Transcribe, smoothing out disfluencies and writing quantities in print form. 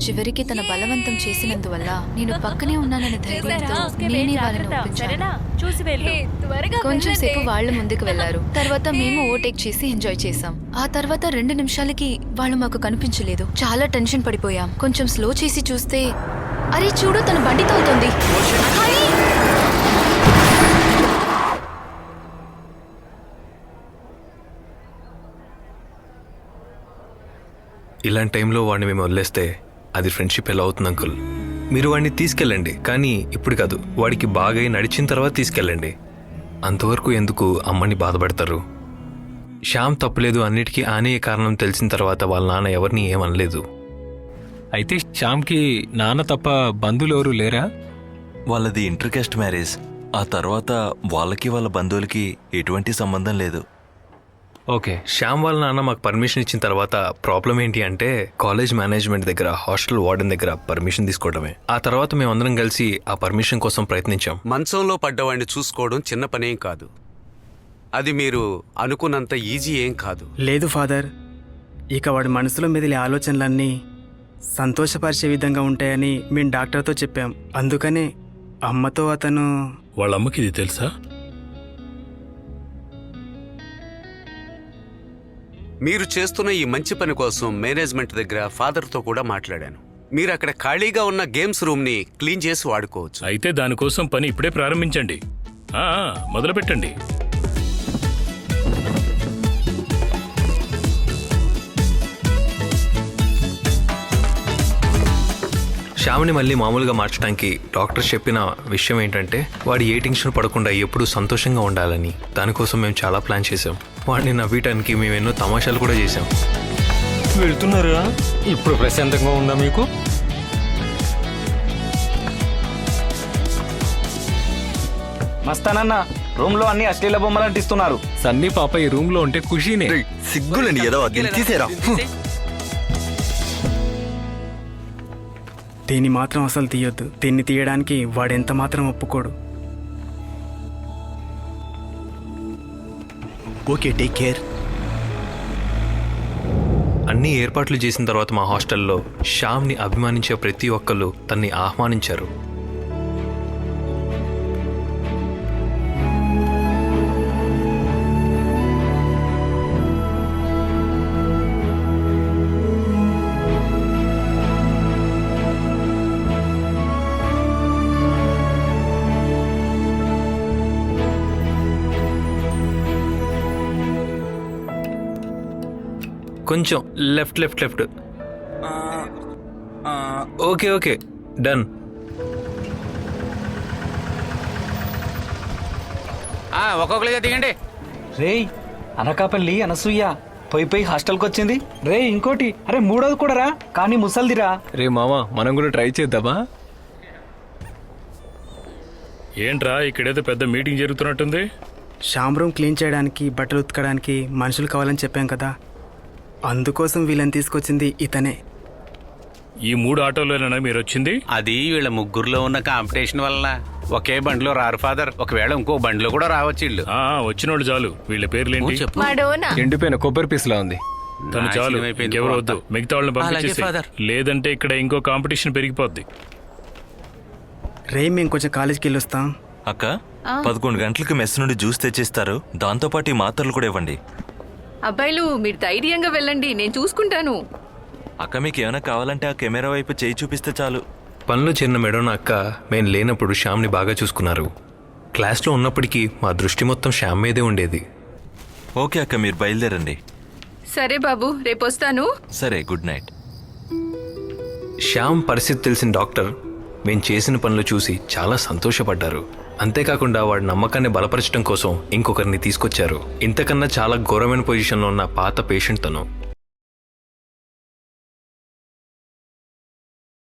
చివరికి తన బలవంతం చేసినందువల్ల నేను పక్కనే ఉన్నాననే ధైర్యంతో నేనే వాళ్ళని ఒప్పించాను. కొంచెం సేపు వాళ్ళు ముందుకు వెళ్లారు. తర్వాత మేము ఓవర్టేక్ చేసి ఎంజాయ్ చేసాం. ఆ తర్వాత 2 నిమిషాలకి వాళ్ళు మాకు కనిపించలేదు. చాలా టెన్షన్ పడిపోయాం. కొంచెం స్లో చేసి చూస్తే అరే చూడు, తన బండి తోలుతోంది. ఇలాంటి టైంలో వాడిని మేము వదిలేస్తే అది ఫ్రెండ్షిప్ ఎలా అవుతుంది అంకుల్? మీరు వాడిని తీసుకెళ్ళండి, కానీ ఇప్పుడు కాదు. వాడికి బాగా నడిచిన తర్వాత తీసుకెళ్ళండి. అంతవరకు ఎందుకు అమ్మని బాధపడతారు? శ్యామ్ తప్పులేదు, అన్నిటికీ ఆనే కారణం తెలిసిన తర్వాత వాళ్ళ నాన్న ఎవరిని ఏమనలేదు. అయితే శ్యామ్కి నాన్న తప్ప బంధువులు ఎవరు లేరా? వాళ్ళది ఇంటర్ కాస్ట్ మ్యారేజ్. ఆ తర్వాత వాళ్ళకి వాళ్ళ బంధువులకి ఎటువంటి సంబంధం లేదు. ఓకే. శ్యామ్ వాళ్ళ నాన్న మాకు పర్మిషన్ ఇచ్చిన తర్వాత ప్రాబ్లం ఏంటి అంటే కాలేజ్ మేనేజ్మెంట్ దగ్గర, హాస్టల్ వార్డెన్ దగ్గర పర్మిషన్ తీసుకోవడమే. ఆ తర్వాత మేమందరం కలిసి ఆ పర్మిషన్ కోసం ప్రయత్నించాం. మంచంలో పడ్డవాడిని చూసుకోవడం చిన్న పనేం కాదు. అది మీరు అనుకున్నంత ఈజీ ఏం కాదు. లేదు ఫాదర్, ఇక వాడి మనసులో మెదిలే ఆలోచనలన్నీ సంతోషపరిచే విధంగా ఉంటాయని మేము డాక్టర్తో చెప్పాం. అందుకనే అమ్మతో అతను... వాళ్ళ అమ్మకి ఇది తెలుసా? మీరు చేస్తున్న ఈ మంచి పని కోసం మేనేజ్మెంట్ దగ్గర ఫాదర్తో కూడా మాట్లాడాను. మీరు అక్కడ ఖాళీగా ఉన్న గేమ్స్ రూమ్ని క్లీన్ చేసి వాడుకోవచ్చు. అయితే దానికోసం పని ఇప్పుడే ప్రారంభించండి. మొదలు పెట్టండి. శ్యామ్ని మళ్ళీ మామూలుగా మార్చడానికి డాక్టర్ చెప్పిన విషయం ఏంటంటే వాడు ఏ టెన్షన్ పడకుండా ఎప్పుడూ సంతోషంగా ఉండాలని. దానికోసం మేము చాలా ప్లాన్ చేసాం. వాడిని నవ్వటానికి మేము ఎన్నో తమాషాలు కూడా చేసాం. వెళ్తున్నారా? ఇప్పుడు ప్రశాంతంగా ఉందా మీకు? మస్తానన్న, రూమ్ లో అన్ని అశ్లీల బొమ్మలు అంటిస్తున్నారు. సన్నీ పాప ఈ రూమ్ లో ఉంటే ఖుషీనే. సిగ్గులని ఏదో తీసేరా. దీన్ని మాత్రం అసలు తీయొద్దు. దీన్ని తీయడానికి వాడెంత మాత్రం ఒప్పుకోడు. Okay, take care. అన్ని ఏర్పాట్లు చేసిన తర్వాత మా హాస్టల్లో శ్యామ్ని అభిమానించే ప్రతి ఒక్కళ్ళు తన్ని ఆహ్వానించారు. కొంచెం left left left. Okay okay, done. ఒక్కొక్కరిగా దిగండి. రేయ్, అనకాపల్లి అనసూయ పోయి హాస్టల్కి వచ్చింది. రే ఇంకోటి, అరే మూడోది కూడా రా, కానీ ముసల్దిరా. రే మామా, మనం కూడా ట్రై చేద్దామా? ఏంట్రా ఇక్కడేదో పెద్ద మీటింగ్ జరుగుతున్నట్టుంది? శ్యామ్ రూమ్ క్లీన్ చేయడానికి, బట్టలు ఉతకడానికి మనుషులు కావాలని చెప్పాం కదా, అందుకోసం వీళ్ళని తీసుకొచ్చింది ఇతనే. ఈ 3 ఆటోలోనేనా మీరు వచ్చింది? అది వీళ్ళ ముగ్గురులో ఉన్న కాంపిటీషన్ వల్ల ఒకే బండిలో రారు ఫాదర్. ఒకవేళ ఇంకో బండిలో కూడా రావచ్చు వీళ్ళు. వచ్చినోళ్ళు చాలు. వీళ్ళ పేర్లేంటి? ఎండిపోయిన కొబ్బరి పీస్ లా ఉంది. తను చాలు, ఇంకెవరు వద్దు. మిగతా వాళ్ళని పంపించేసి, లేదంటే ఇక్కడ ఇంకో కాంపిటీషన్ పెరిగిపోద్ది. రే, మేము కొంచెం కాలేజీకి వెళ్ళొస్తాం. అక్క, 11 గంటలకు మెస్ నుండి జ్యూస్ తెచ్చిస్తారు. దాంతోపాటు ఈ మాత్రలు కూడా ఇవ్వండి. అబ్బాయిలు, మీరు ధైర్యంగా వెళ్ళండి, నేను చూసుకుంటాను. అక్క, మీకు ఏమైనా కావాలంటే ఆ కెమెరా వైపు చేయి చూపిస్తే చాలు. పనిలో చిన్న మెడోన అక్క మేము లేనప్పుడు శ్యామ్ని బాగా చూసుకున్నారు. క్లాస్లో ఉన్నప్పటికీ మా దృష్టి మొత్తం శ్యామ్ మీదే ఉండేది. ఓకే అక్క, మీరు బయలుదేరండి. సరే బాబు, రేపు వస్తాను. సరే, గుడ్ నైట్. శ్యామ్ పరిస్థితి తెలిసిన డాక్టర్ మేము చేసిన పనులు చూసి చాలా సంతోషపడ్డారు. అంతేకాకుండా వాడి నమ్మకాన్ని బలపరచడం కోసం ఇంకొకరిని తీసుకొచ్చారు. ఇంతకన్నా చాలా ఘోరమైన పొజిషన్లో ఉన్న పాత పేషెంట్ తను.